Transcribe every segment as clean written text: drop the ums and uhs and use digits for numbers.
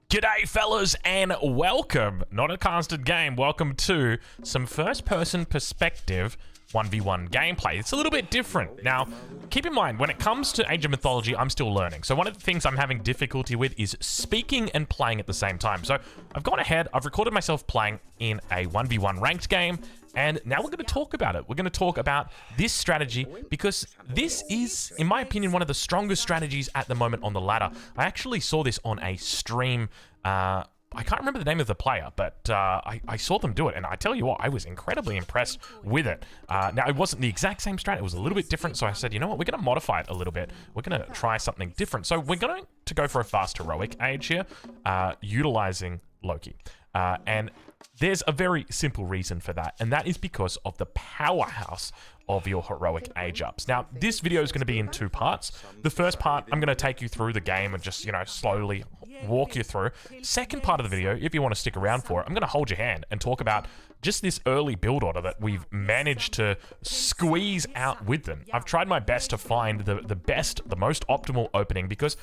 G'day fellas and welcome, not a casted game, welcome to some first person perspective 1v1 gameplay. It's a little bit different. Now, keep in mind, when it comes to Age of Mythology, I'm still learning. So one of the things I'm having difficulty with is speaking and playing at the same time. So I've gone ahead, I've recorded myself playing in a 1v1 ranked game, and now we're going to talk about it. We're going to talk about this strategy because this is, in my opinion, one of the strongest strategies at the moment on the ladder. I actually saw this on a stream. I can't remember the name of the player, but I saw them do it, and I tell you what, I was incredibly impressed with it. Now, it wasn't the exact same strat, it was a little bit different, so I said, you know what, we're going to modify it a little bit. We're going to try something different. So we're going to go for a fast heroic age here, utilizing Loki. And there's a very simple reason for that, and that is because of the powerhouse of your heroic age ups. Now, this video is going to be in two parts. The first part, I'm going to take you through the game and just, you know, slowly walk you through. Second part of the video, if you want to stick around for it, I'm going to hold your hand and talk about just this early build order that we've managed to squeeze out with them. I've tried my best to find the most optimal opening because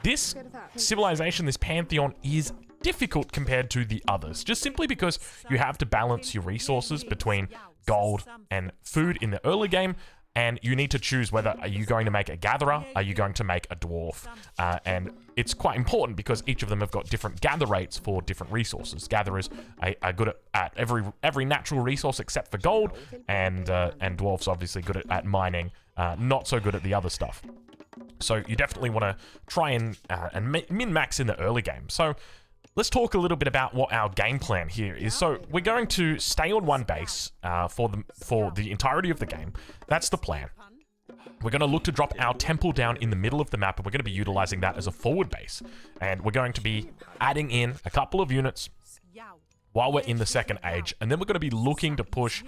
this civilization, this pantheon is difficult compared to the others, just simply because you have to balance your resources between gold and food in the early game, and you need to choose whether are you going to make a gatherer, are you going to make a dwarf, and it's quite important because each of them have got different gather rates for different resources. Gatherers are good at every natural resource except for gold, and dwarfs obviously good at mining, not so good at the other stuff. So you definitely want to try and min-max in the early game. So let's talk a little bit about what our game plan here is. So we're going to stay on one base for the entirety of the game. That's the plan. We're going to look to drop our temple down in the middle of the map, and we're going to be utilizing that as a forward base. And we're going to be adding in a couple of units while we're in the second age, and then we're going to be looking to push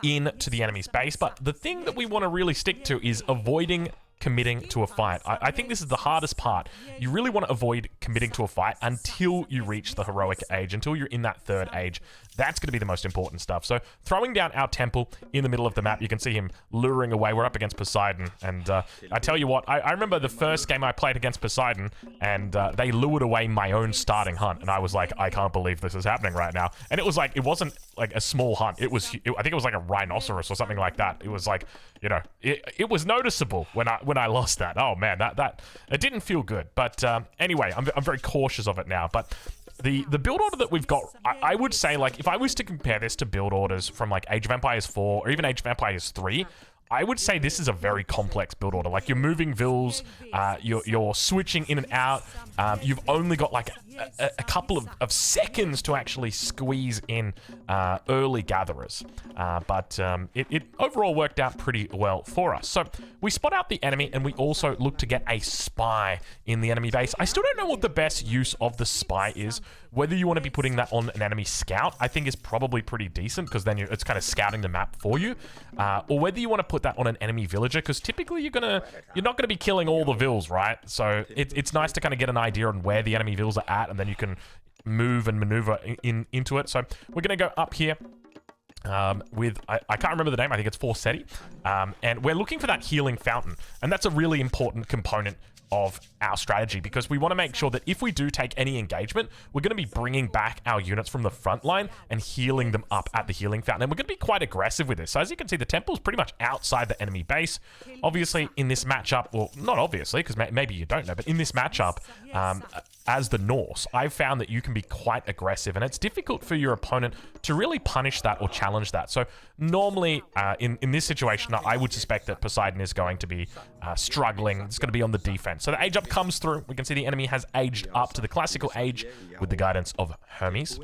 into the enemy's base. But the thing that we want to really stick to is avoiding committing to a fight. I think this is the hardest part. You really want to avoid committing to a fight until you reach the heroic age, until you're in that third age. That's going to be the most important stuff. So throwing down our temple in the middle of the map, you can see him luring away. We're up against Poseidon, and I tell you what, I remember the first game I played against Poseidon, and they lured away my own starting hunt, and I was like, I can't believe this is happening right now. And it was like, it wasn't like a small hunt. I think it was like a rhinoceros or something like that. It was like, you know, it was noticeable when I lost that. Oh man, that it didn't feel good. But anyway, I'm very cautious of it now. But the build order that we've got, I would say, like, if I was to compare this to build orders from like Age of Empires 4 or even Age of Empires 3, I would say this is a very complex build order. Like, you're moving vills, you're switching in and out. You've only got like a couple of seconds to actually squeeze in early gatherers. But it overall worked out pretty well for us. So we spot out the enemy, and we also look to get a spy in the enemy base. I still don't know what the best use of the spy is. Whether you want to be putting that on an enemy scout, I think is probably pretty decent, because then it's kind of scouting the map for you. Or whether you want to put that on an enemy villager, because typically you're not gonna be killing all the vills, right? So it's nice to kind of get an idea on where the enemy vills are at, and then you can move and maneuver into it. So we're gonna go up here with, I can't remember the name, I think it's Forseti, and we're looking for that healing fountain, and that's a really important component of our strategy, because we want to make sure that if we do take any engagement, we're going to be bringing back our units from the front line and healing them up at the healing fountain. And we're going to be quite aggressive with this. So as you can see, the temple is pretty much outside the enemy base. Obviously, in this matchup, well, not obviously, because maybe you don't know, but in this matchup, as the Norse, I've found that you can be quite aggressive, and it's difficult for your opponent to really punish that or challenge that. So normally, in this situation, I would suspect that Poseidon is going to be struggling. It's going to be on the defense. So the age up comes through. We can see the enemy has aged up to the classical age with the guidance of Hermes.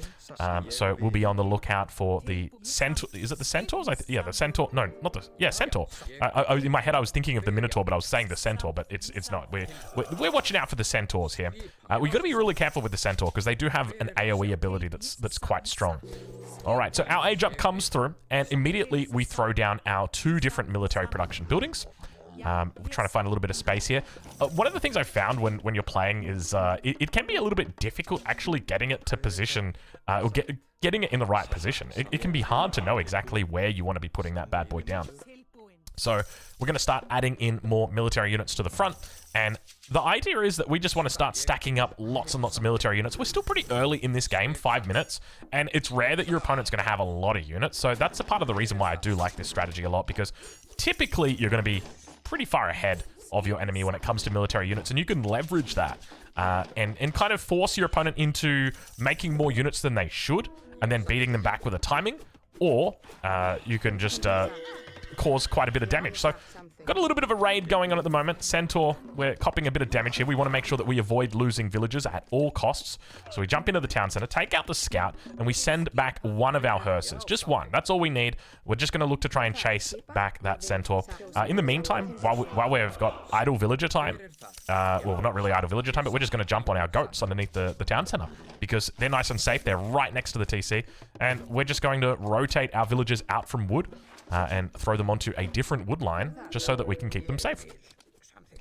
So we'll be on the lookout for the centaur. Is it the centaurs? Yeah, the centaur. No, not the. Yeah, centaur. In my head, I was thinking of the minotaur, but I was saying the centaur, but it's not. We're watching out for the centaurs here. We've got to be really careful with the centaur, because they do have an AoE ability that's quite strong. All right, so our age up comes through, and immediately we throw down our two different military production buildings. We're trying to find a little bit of space here. One of the things I found when you're playing is it can be a little bit difficult actually getting it to position, or getting it in the right position. It can be hard to know exactly where you want to be putting that bad boy down. So we're going to start adding in more military units to the front, and the idea is that we just want to start stacking up lots and lots of military units. We're still pretty early in this game, 5 minutes, and it's rare that your opponent's going to have a lot of units, so that's a part of the reason why I do like this strategy a lot, because typically you're going to be pretty far ahead of your enemy when it comes to military units, and you can leverage that and kind of force your opponent into making more units than they should, and then beating them back with a timing, or you can just cause quite a bit of damage. So got a little bit of a raid going on at the moment. Centaur, we're copping a bit of damage here. We want to make sure that we avoid losing villagers at all costs. So we jump into the town center, take out the scout, and we send back one of our hearses. Just one. That's all we need. We're just going to look to try and chase back that Centaur. In the meantime, while we've got idle villager time, well, not really idle villager time, but we're just going to jump on our goats underneath the town center because they're nice and safe. They're right next to the TC, and we're just going to rotate our villagers out from wood and throw them onto a different wood line just so that we can keep them safe.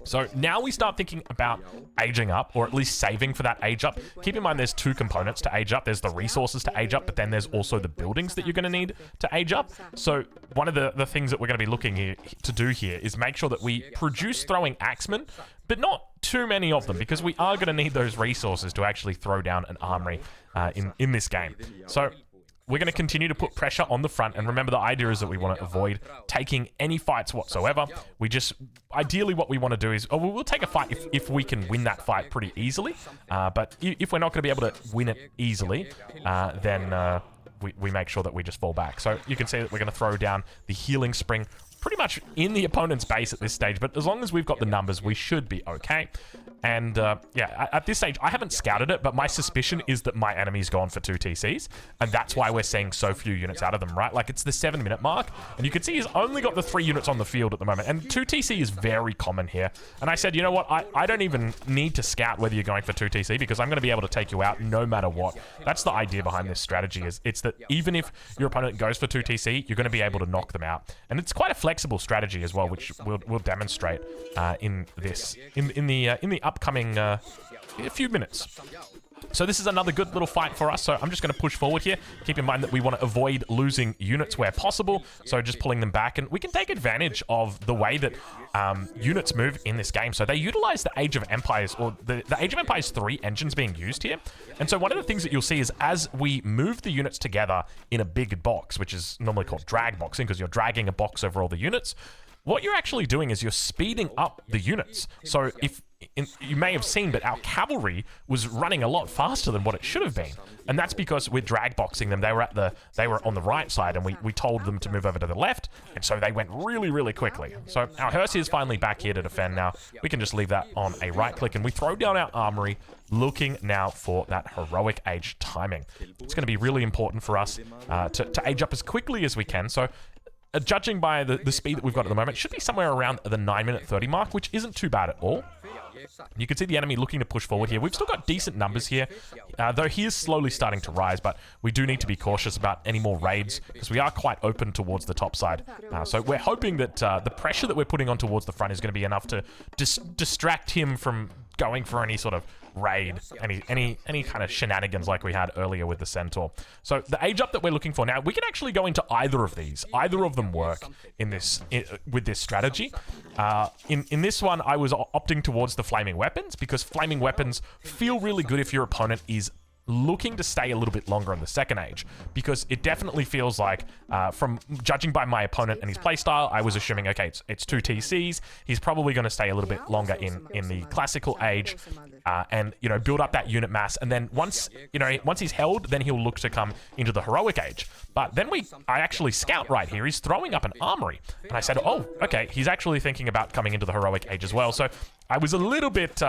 So now we start thinking about aging up, or at least saving for that age up. Keep in mind there's two components to age up. There's the resources to age up, but then there's also the buildings that you're going to need to age up. So one of the things that we're going to be looking to do here is make sure that we produce throwing axemen, but not too many of them, because we are going to need those resources to actually throw down an armory in this game. So we're going to continue to put pressure on the front, and remember the idea is that we want to avoid taking any fights whatsoever. We just, ideally what we want to do is, we'll take a fight if we can win that fight pretty easily, but if we're not going to be able to win it easily, then we make sure that we just fall back. So you can see that we're going to throw down the healing spring pretty much in the opponent's base at this stage, but as long as we've got the numbers, we should be okay. And yeah, at this stage, I haven't scouted it, but my suspicion is that my enemy's gone for 2 TCs, and that's why we're seeing so few units out of them, right? Like, it's the 7-minute mark, and you can see he's only got the 3 units on the field at the moment, and 2 TC is very common here. And I said, you know what, I don't even need to scout whether you're going for 2 TC, because I'm going to be able to take you out no matter what. That's the idea behind this strategy, is it's that even if your opponent goes for 2 TC, you're going to be able to knock them out. And it's quite a flexible strategy as well, which we'll demonstrate in the upcoming few minutes. So this is another good little fight for us, so I'm just going to push forward here. Keep in mind that we want to avoid losing units where possible, so just pulling them back, and we can take advantage of the way that units move in this game. So they utilize the Age of Empires, or the Age of Empires 3 engines being used here. And so one of the things that you'll see is as we move the units together in a big box, which is normally called drag boxing because you're dragging a box over all the units, what you're actually doing is you're speeding up the units. So you may have seen, but our cavalry was running a lot faster than what it should have been, and that's because we're drag boxing them. They were on the right side, and we told them to move over to the left, and so they went really, really quickly. So our hearse is finally back here to defend now. We can just leave that on a right click, and we throw down our armory, looking now for that heroic age timing. It's going to be really important for us to age up as quickly as we can. So judging by the speed that we've got at the moment, it should be somewhere around the 9-minute 30 mark, which isn't too bad at all. You can see the enemy looking to push forward here. We've still got decent numbers here, though he is slowly starting to rise, but we do need to be cautious about any more raids because we are quite open towards the top side. So we're hoping that the pressure that we're putting on towards the front is going to be enough to distract him from going for any sort of raid, any kind of shenanigans like we had earlier with the Centaur. So the age up that we're looking for now, we can actually go into either of these. Either of them work with this strategy. In this one, I was opting towards the flaming weapons because flaming weapons feel really good if your opponent is looking to stay a little bit longer in the second age, because it definitely feels like, from judging by my opponent and his playstyle, I was assuming, okay, it's 2 TCs. He's probably going to stay a little bit longer in the classical age, and build up that unit mass. And then once he's held, then he'll look to come into the heroic age. But then I actually scout right here. He's throwing up an armory, and I said, oh, okay, he's actually thinking about coming into the heroic age as well. So I was a little bit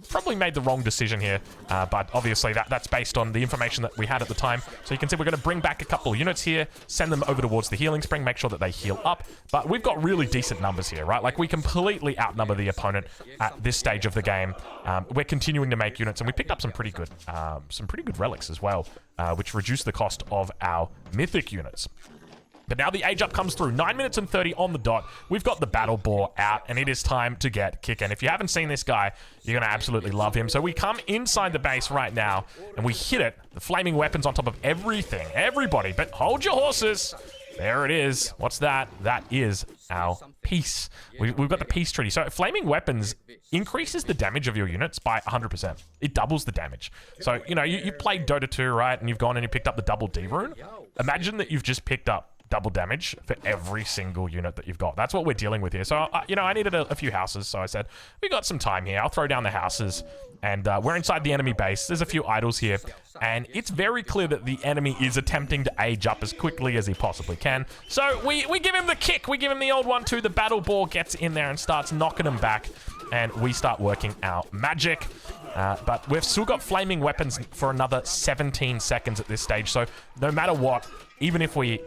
probably made the wrong decision here, but obviously that's based on the information that we had at the time. So you can see we're going to bring back a couple of units here, send them over towards the healing spring, make sure that they heal up. But we've got really decent numbers here, right? Like, we completely outnumber the opponent at this stage of the game. We're continuing to make units, and we picked up some pretty good relics as well, which reduce the cost of our mythic units. But now the age up comes through. 9 minutes and 30 on the dot. We've got the battle boar out, and it is time to get kicking. If you haven't seen this guy, you're going to absolutely love him. So we come inside the base right now, and we hit it. The flaming weapons on top of everything. Everybody, but hold your horses. There it is. What's that? That is our peace. We've got the peace treaty. So flaming weapons increases the damage of your units by 100%. It doubles the damage. So, you know, you played Dota 2, right? And you've gone and you picked up the double D rune. Imagine that you've just picked up double damage for every single unit that you've got. That's what we're dealing with here. So, you know, I needed a few houses. So I said, we got some time here. I'll throw down the houses. And we're inside the enemy base. There's a few idols here. And it's very clear that the enemy is attempting to age up as quickly as he possibly can. So we give him the kick. We give him the old one too. The battle ball gets in there and starts knocking him back. And we start working our magic. But we've still got flaming weapons for another 17 seconds at this stage. So no matter what, even if we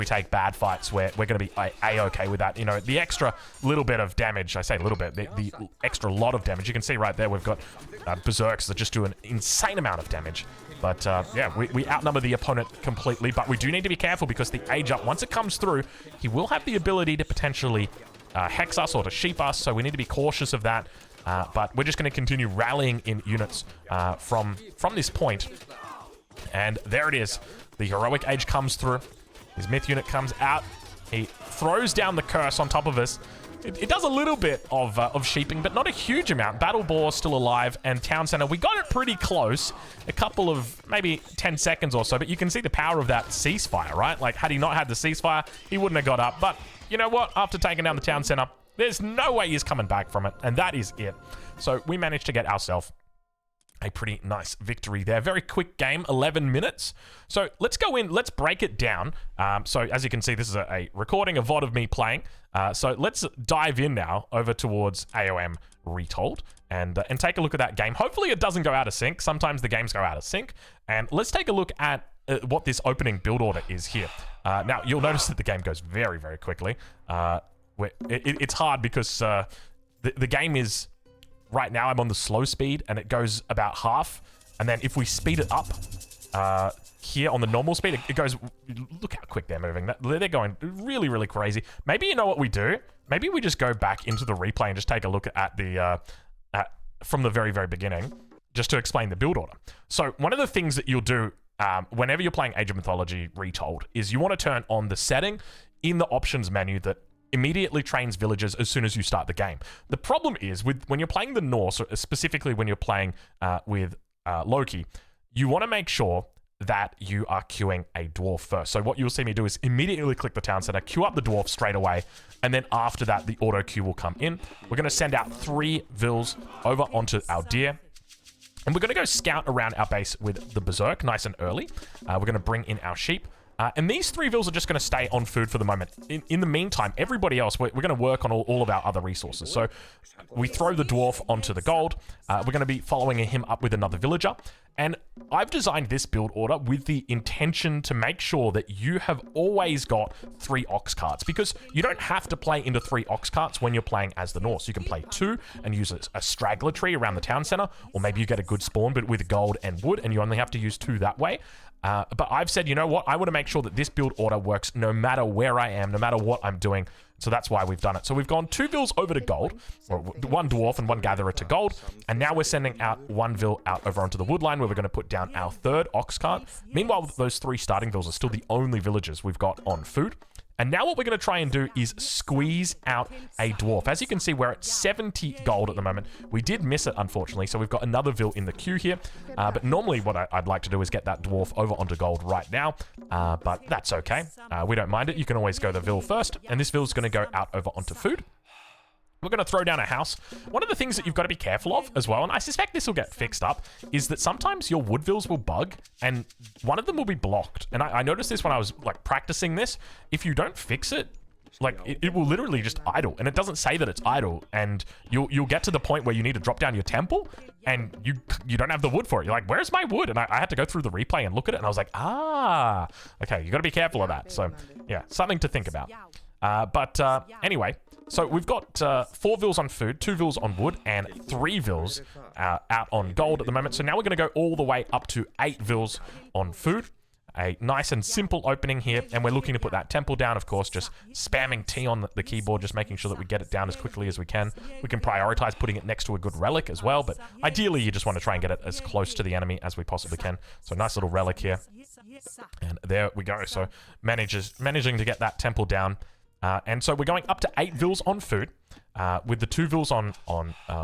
take bad fights, we're going to be a-okay with that. You know, the extra little bit of damage, I say little bit, the extra lot of damage. You can see right there, we've got berserks that just do an insane amount of damage. But yeah, we outnumber the opponent completely. But we do need to be careful because the age up, once it comes through, he will have the ability to potentially hex us or to sheep us. So we need to be cautious of that. But we're just going to continue rallying in units from this point. And there it is. The heroic age comes through. His myth unit comes out. He throws down the curse on top of us. It does a little bit of sheeping, but not a huge amount. Battle Boar still alive, and Town Center, we got it pretty close. A couple of maybe 10 seconds or so, but you can see the power of that ceasefire, right? Like, had he not had the ceasefire, he wouldn't have got up. But you know what? After taking down the Town Center, there's no way he's coming back from it, and that is it. So we managed to get ourselves a pretty nice victory there. Very quick game, 11 minutes. So let's go in, let's break it down. So as you can see, this is a recording, a VOD of me playing. So let's dive in now over towards AOM Retold and take a look at that game. Hopefully it doesn't go out of sync. Sometimes the games go out of sync. And let's take a look at what this opening build order is here. Now, you'll notice that the game goes very, very quickly. It's hard because the game is... Right now, I'm on the slow speed, and it goes about half. And then if we speed it up here on the normal speed, it goes... Look how quick they're moving. They're going really, really crazy. Maybe you know what we do? Maybe we just go back into the replay and just take a look at the... from the very, very beginning, just to explain the build order. So one of the things that you'll do whenever you're playing Age of Mythology Retold is you want to turn on the setting in the options menu that immediately trains villagers as soon as you start the game. The problem is when you're playing the Norse, or specifically when you're playing with Loki, you want to make sure that you are queuing a dwarf first. So what you'll see me do is immediately click the town center, queue up the dwarf straight away, and then after that, the auto queue will come in. We're going to send out 3 vills over onto our deer. And we're going to go scout around our base with the berserk nice and early. We're going to bring in our sheep. And these 3 vills are just going to stay on food for the moment. In the meantime, everybody else, we're going to work on all of our other resources. So we throw the dwarf onto the gold. We're going to be following him up with another villager. And I've designed this build order with the intention to make sure that you have always got 3 ox carts, because you don't have to play into 3 ox carts when you're playing as the Norse. You can play 2 and use a straggler tree around the town center, or maybe you get a good spawn but with gold and wood, and you only have to use 2 that way. But I've said, you know what? I want to make sure that this build order works no matter where I am, no matter what I'm doing. So that's why we've done it. So we've gone 2 vills over to gold, or 1 dwarf and 1 gatherer to gold. And now we're sending out 1 vill out over onto the woodline where we're going to put down our 3rd ox cart. Meanwhile, those 3 starting vills are still the only villagers we've got on food. And now what we're going to try and do is squeeze out a dwarf. As you can see, we're at 70 gold at the moment. We did miss it, unfortunately, so we've got another vill in the queue here. But normally what I'd like to do is get that dwarf over onto gold right now. But that's okay. We don't mind it. You can always go the vill first. And this vill is going to go out over onto food. We're going to throw down a house. One of the things that you've got to be careful of as well, and I suspect this will get fixed up, is that sometimes your wood vills will bug and one of them will be blocked. And I noticed this when I was like practicing this. If you don't fix it, like it will literally just idle, and it doesn't say that it's idle, and you'll get to the point where you need to drop down your temple and you don't have the wood for it. You're like, where's my wood? And I had to go through the replay and look at it, and I was like, okay, you got to be careful of that. So yeah, something to think about. Anyway, so we've got 4 vills on food, 2 vills on wood, and 3 vills out on gold at the moment. So now we're going to go all the way up to 8 vills on food. a nice and simple opening here, and we're looking to put that temple down, of course, just spamming T on the keyboard, just making sure that we get it down as quickly as we can. We can prioritize putting it next to a good relic as well, but ideally you just want to try and get it as close to the enemy as we possibly can. So nice little relic here. And there we go. So managing to get that temple down. And so we're going up to 8 vils on food, with the 2 vils on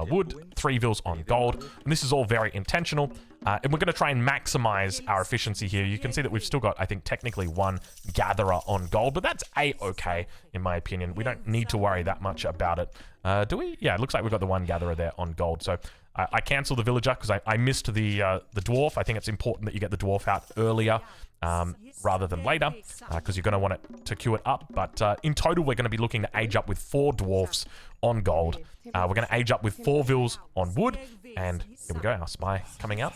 wood, 3 vils on gold. And this is all very intentional. And we're going to try and maximize our efficiency here. You can see that we've still got, I think, technically 1 gatherer on gold, but that's a-okay, in my opinion. We don't need to worry that much about it. Do we? Yeah, it looks like we've got the 1 gatherer there on gold. So I cancel the villager because I missed the dwarf. I think it's important that you get the dwarf out earlier rather than later, because you're going to want it to queue it up. But in total, we're going to be looking to age up with 4 dwarfs on gold. We're going to age up with 4 vils on wood, and here we go, our spy coming out.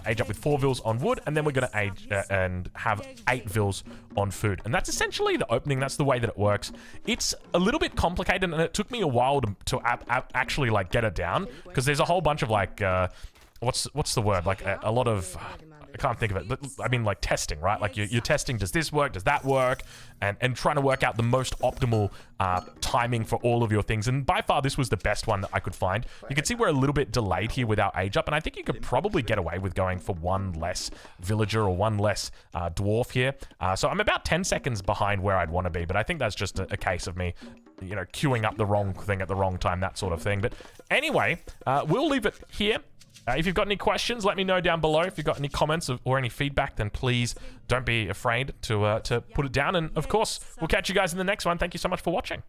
Age up with 4 vils on wood, and then we're going to age and have 8 vils on food. And that's essentially the opening. That's the way that it works. It's a little bit complicated, and it took me a while to actually like get it down, because there's a whole bunch of like what's the word, like a lot of I can't think of it, but I mean like testing, right? Like you're testing, does this work, does that work, and trying to work out the most optimal timing for all of your things. And by far this was the best one that I could find. You can see we're a little bit delayed here with our age up, and I think you could probably get away with going for 1 less villager or 1 less dwarf here. So I'm about 10 seconds behind where I'd want to be, but I think that's just a case of me, you know, queuing up the wrong thing at the wrong time, that sort of thing. But anyway, we'll leave it here. If you've got any questions, let me know down below. If you've got any comments or any feedback, then please don't be afraid to put it down. And of course, we'll catch you guys in the next one. Thank you so much for watching.